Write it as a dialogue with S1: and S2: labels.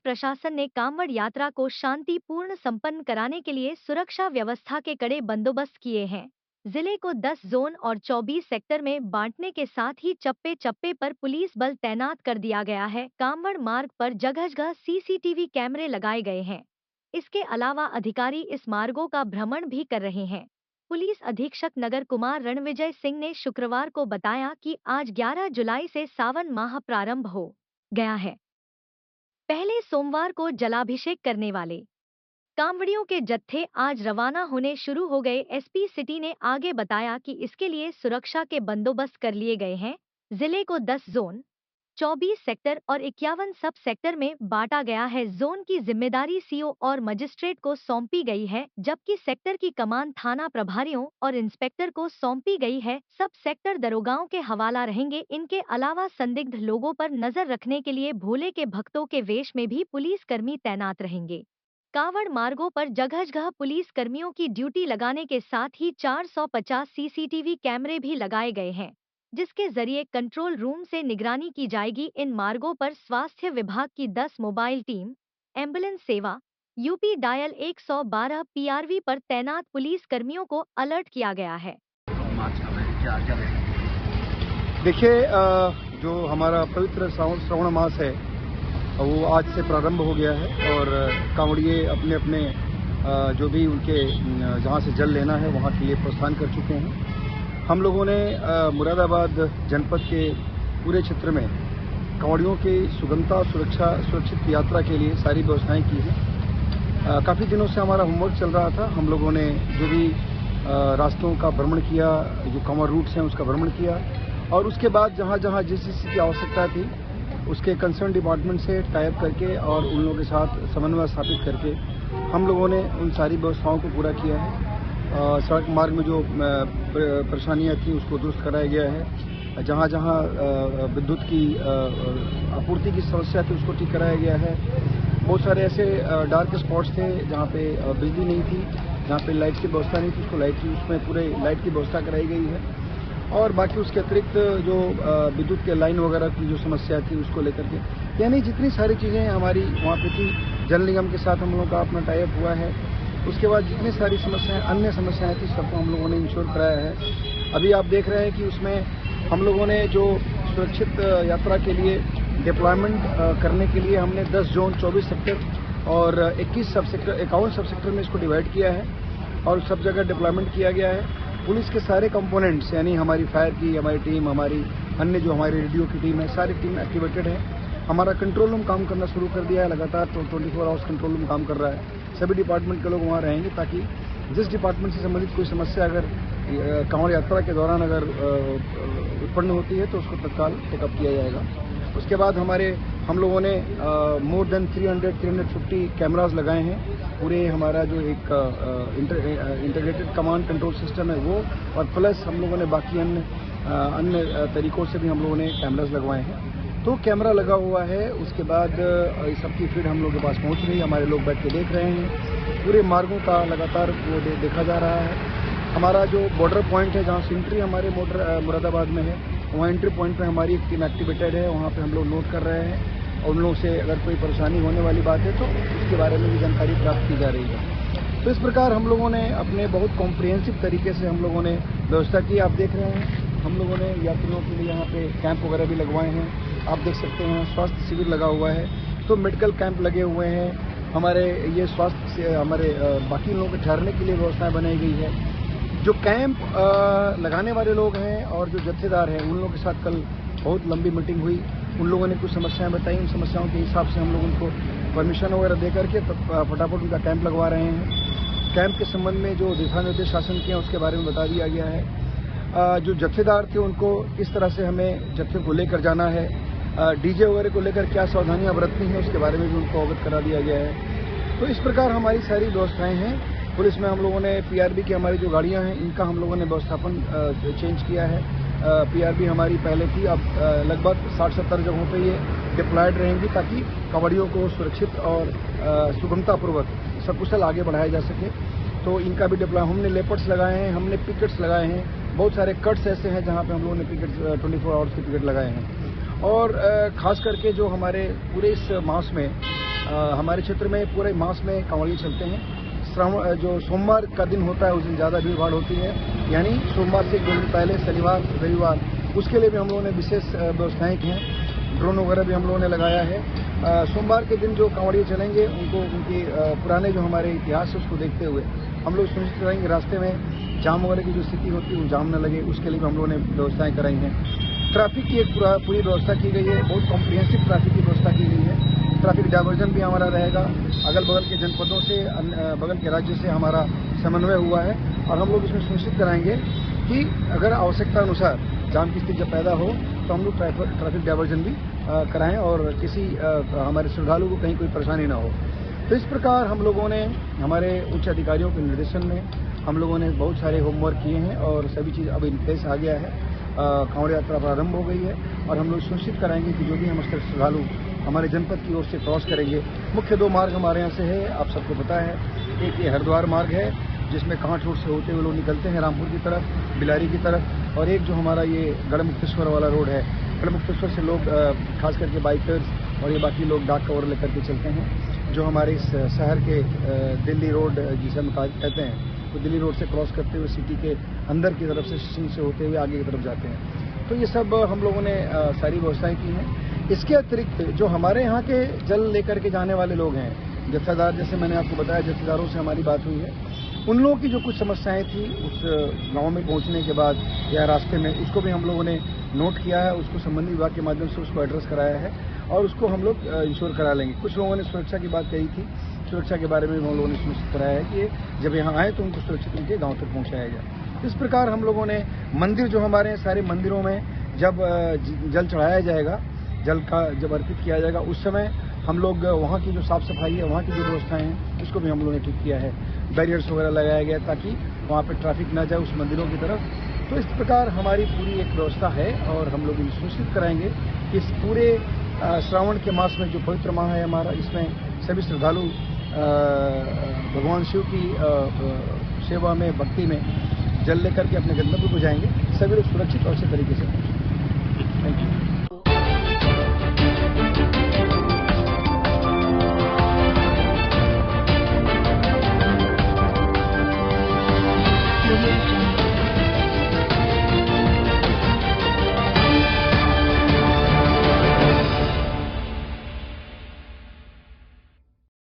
S1: प्रशासन ने कांवड़ यात्रा को शांतिपूर्ण संपन्न कराने के लिए सुरक्षा व्यवस्था के कड़े बंदोबस्त किए हैं। जिले को 10 जोन और 24 सेक्टर में बांटने के साथ ही चप्पे चप्पे पर पुलिस बल तैनात कर दिया गया है। कांवड़ मार्ग पर जगह जगह सीसीटीवी कैमरे लगाए गए हैं। इसके अलावा अधिकारी इस मार्गों का भ्रमण भी कर रहे हैं। पुलिस अधीक्षक नगर कुमार रणविजय सिंह ने शुक्रवार को बताया कि आज 11 जुलाई से सावन माह प्रारंभ हो गया है। पहले सोमवार को जलाभिषेक करने वाले कांवड़ियों के जत्थे आज रवाना होने शुरू हो गए। एसपी सिटी ने आगे बताया कि इसके लिए सुरक्षा के बंदोबस्त कर लिए गए हैं। जिले को 10 जोन, 24 सेक्टर और 51 सब सेक्टर में बांटा गया है। जोन की जिम्मेदारी सीओ और मजिस्ट्रेट को सौंपी गई है, जबकि सेक्टर की कमान थाना प्रभारियों और इंस्पेक्टर को सौंपी गई है। सब सेक्टर दरोगाओं के हवाला रहेंगे। इनके अलावा संदिग्ध लोगों पर नजर रखने के लिए भोले के भक्तों के वेश में भी पुलिस कर्मी तैनात रहेंगे। कांवड़ मार्गों पर जगह जगह पुलिस कर्मियों की ड्यूटी लगाने के साथ ही 450 सीसीटीवी कैमरे भी लगाए गए हैं, जिसके जरिए कंट्रोल रूम से निगरानी की जाएगी। इन मार्गों पर स्वास्थ्य विभाग की 10 मोबाइल टीम, एम्बुलेंस सेवा, यूपी डायल 112 पीआरवी पर तैनात पुलिस कर्मियों को अलर्ट किया गया है।
S2: देखिए, जो हमारा पवित्र श्रावण मास है वो आज से प्रारंभ हो गया है और कांवड़िए अपने अपने जो भी उनके जहाँ से जल लेना है वहाँ के लिए प्रस्थान कर चुके हैं। हम लोगों ने मुरादाबाद जनपद के पूरे क्षेत्र में कांवड़ियों की सुगमता सुरक्षित यात्रा के लिए सारी व्यवस्थाएं की हैं। काफ़ी दिनों से हमारा होमवर्क चल रहा था। हम लोगों ने जो भी रास्तों का भ्रमण किया, जो कांवड़ रूट्स हैं उसका भ्रमण किया और उसके बाद जहाँ जहाँ जिस चीज़ की आवश्यकता थी उसके कंसर्न डिपार्टमेंट से टाइप करके और उन लोगों के साथ समन्वय स्थापित करके हम लोगों ने उन सारी व्यवस्थाओं को पूरा किया है। सड़क मार्ग में जो परेशानियां थी उसको दुरुस्त कराया गया है। जहाँ जहाँ विद्युत की आपूर्ति की समस्या थी उसको ठीक कराया गया है। बहुत सारे ऐसे डार्क स्पॉट्स थे जहाँ पे बिजली नहीं थी, जहाँ पे लाइट की व्यवस्था नहीं थी, उसको लाइट की उसमें पूरे लाइट की व्यवस्था कराई गई है। और बाकी उसके अतिरिक्त जो विद्युत के लाइन वगैरह की जो समस्या थी उसको लेकर के, यानी जितनी सारी चीज़ें हमारी वहाँ पे थी, जल निगम के साथ हम लोगों का अपना टाई अप हुआ है। उसके बाद जितनी सारी समस्याएं, अन्य समस्याएं थी, सबको हम लोगों ने इंश्योर कराया है। अभी आप देख रहे हैं कि उसमें हम लोगों ने जो सुरक्षित यात्रा के लिए डिप्लॉयमेंट करने के लिए हमने 10 जोन, 24 सेक्टर और 51 सब सेक्टर में इसको डिवाइड किया है और सब जगह डिप्लॉयमेंट किया गया है। पुलिस के सारे कंपोनेंट्स, यानी हमारी फायर की हमारी टीम, हमारी अन्य जो हमारी रेडियो की टीम है, सारी टीम एक्टिवेटेड है। हमारा कंट्रोल रूम काम करना शुरू कर दिया है, लगातार 24 आवर्स कंट्रोल रूम काम कर रहा है। सभी डिपार्टमेंट के लोग वहाँ रहेंगे ताकि जिस डिपार्टमेंट से संबंधित कोई समस्या अगर कांवड़ यात्रा के दौरान अगर उत्पन्न होती है तो उसको तत्काल टेकअप किया जाएगा। उसके बाद हम लोगों ने मोर देन 350 कैमराज लगाए हैं। पूरे हमारा जो एक इंटीग्रेटेड कमांड कंट्रोल सिस्टम है वो, और प्लस हम लोगों ने बाकी अन्य तरीकों से भी हम लोगों ने कैमराज लगवाए हैं। तो कैमरा लगा हुआ है, उसके बाद सबकी फीड हम लोग के पास पहुंच रही है, हमारे लोग बैठ के देख रहे हैं। पूरे मार्गों का लगातार वो देखा जा रहा है। हमारा जो बॉर्डर पॉइंट है जहाँ से एंट्री हमारे मुरादाबाद में है, वहाँ एंट्री पॉइंट पे हमारी एक टीम एक्टिवेटेड है। वहाँ पे हम लोग नोट कर रहे हैं और उन लोगों से अगर कोई परेशानी होने वाली बात है तो उसके बारे में भी जानकारी प्राप्त की जा रही है। तो इस प्रकार हम लोगों ने अपने बहुत कॉम्प्रिहेंसिव तरीके से हम लोगों ने व्यवस्था की। आप देख रहे हैं हम लोगों ने यात्रियों के लिए यहाँ पे कैंप वगैरह भी लगवाए हैं। आप देख सकते हैं स्वास्थ्य शिविर लगा हुआ है, तो मेडिकल कैंप लगे हुए हैं। हमारे ये स्वास्थ्य से हमारे बाकी लोगों के ठहरने के लिए व्यवस्थाएं बनाई गई है। जो कैंप लगाने वाले लोग हैं और जो जत्थेदार हैं उन लोगों के साथ कल बहुत लंबी मीटिंग हुई। उन लोगों ने कुछ समस्याएं बताई, उन समस्याओं के हिसाब से हम लोग उनको परमिशन वगैरह दे करके फटाफट उनका कैंप लगवा रहे हैं। कैंप के संबंध में जो दिशा निर्देश शासन के हैं उसके बारे में बता दिया गया है। जो जत्थेदार थे उनको किस तरह से हमें जत्थे को लेकर जाना है, डीजे वगैरह को लेकर क्या सावधानियां बरतनी है उसके बारे में भी उनको अवगत करा दिया गया है। तो इस प्रकार हमारी सारी व्यवस्थाएं हैं। पुलिस में हम लोगों ने पीआरबी की हमारी जो गाड़ियां हैं इनका हम लोगों ने व्यवस्थापन चेंज किया है। पीआरबी हमारी पहले थी, अब लगभग 60-70 जगहों पे ये डिप्लॉयड रहेंगी ताकि कांवड़ियों को सुरक्षित और सुगमतापूर्वक सकुशल आगे बढ़ाया जा सके। तो इनका भी डिप्लॉय हमने लेपर्ड्स लगाए हैं, हमने पिकेट्स लगाए हैं। बहुत सारे कट्स ऐसे हैं जहाँ पे हम लोगों ने पिकेट्स 24 आवर्स के पिकेट लगाए हैं। और खास करके जो हमारे पूरे इस मास में हमारे क्षेत्र में पूरे मास में कांवड़िए चलते हैं। श्रावण जो सोमवार का दिन होता है उस दिन ज़्यादा भीड़ भाड़ होती है, यानी सोमवार से 1 दिन पहले शनिवार रविवार उसके लिए भी हम लोगों ने विशेष व्यवस्थाएं की हैं। ड्रोन वगैरह भी हम लोगों ने लगाया है। सोमवार के दिन जो कांवड़िए चलेंगे उनको उनके पुराने जो हमारे इतिहास है उसको देखते हुए हम लोग सुनिश्चित करेंगे रास्ते में जाम वगैरह की जो स्थिति होती है वो जाम न लगे, उसके लिए भी हम लोगों ने व्यवस्थाएं कराई हैं। ट्रैफिक की एक पूरी व्यवस्था की गई है, बहुत कॉम्प्रिहेंसिव ट्रैफिक की व्यवस्था की गई है। ट्रैफिक डायवर्जन भी हमारा रहेगा, अगल बगल के जनपदों से बगल के राज्य से हमारा समन्वय हुआ है और हम लोग इसमें सुनिश्चित कराएंगे कि अगर आवश्यकता अनुसार जाम की स्थिति जब पैदा हो तो हम लोग ट्रैफिक डायवर्जन भी कराएं और किसी हमारे श्रद्धालु को कहीं कोई परेशानी ना हो। तो इस प्रकार हम लोगों ने हमारे उच्च अधिकारियों के निर्देशन में हम लोगों ने बहुत सारे होमवर्क किए हैं और सभी चीज़ अब इन प्लेस आ गया है। कांवड़ यात्रा प्रारंभ हो गई है और हम लोग सुनिश्चित कराएंगे कि जो भी हम श्रद्धालु हमारे जनपद की ओर से क्रॉस करेंगे। मुख्य 2 मार्ग हमारे यहाँ से है, आप सबको पता है। एक ये हरिद्वार मार्ग है जिसमें कांठ रोड से होते हुए लोग निकलते हैं रामपुर की तरफ, बिलारी की तरफ, और एक जो हमारा ये गढ़मुक्तेश्वर वाला रोड है, गढ़मुक्तेश्वर से लोग खास करके बाइकर्स और ये बाकी लोग डाक कवर लेकर के चलते हैं, जो हमारे इस शहर के दिल्ली रोड जिसे हम कहते हैं वो दिल्ली रोड से क्रॉस करते हुए सिटी के अंदर की तरफ से स्टेशन से होते हुए आगे की तरफ जाते हैं। तो ये सब हम लोगों ने सारी व्यवस्थाएं की हैं। इसके अतिरिक्त जो हमारे यहाँ के जल लेकर के जाने वाले लोग हैं, जत्थेदार, जैसे मैंने आपको बताया जत्थेदारों से हमारी बात हुई है, उन लोगों की जो कुछ समस्याएं थी उस गांव में पहुंचने के बाद या रास्ते में, उसको भी हम लोगों ने नोट किया है, उसको संबंधित विभाग के माध्यम से उसको एड्रेस कराया है और उसको हम लोग इंश्योर करा लेंगे। कुछ लोगों ने सुरक्षा की बात कही थी, सुरक्षा के बारे में हम लोगों ने सुनिश्चित कराया है कि जब यहाँ आए तो उनको सुरक्षित उनके गाँव तक पहुँचाया जाए। इस प्रकार हम लोगों ने मंदिर जो हमारे सारे मंदिरों में जब जल चढ़ाया जाएगा, जल का जब अर्पित किया जाएगा, उस समय हम लोग वहाँ की जो साफ़ सफाई है, वहाँ की जो व्यवस्थाएं हैं, उसको भी हम लोगों ने ठीक किया है। बैरियर्स वगैरह लगाया गया ताकि वहाँ पे ट्रैफिक ना जाए उस मंदिरों की तरफ। तो इस प्रकार हमारी पूरी एक व्यवस्था है और हम लोग सुनिश्चित कराएंगे कि इस पूरे श्रावण के मास में जो पवित्र माह है हमारा, इसमें सभी श्रद्धालु भगवान शिव की सेवा में, भक्ति में जल लेकर के अपने गंतव्य को जाएंगे। सभी लोग सुरक्षित और अच्छे तरीके से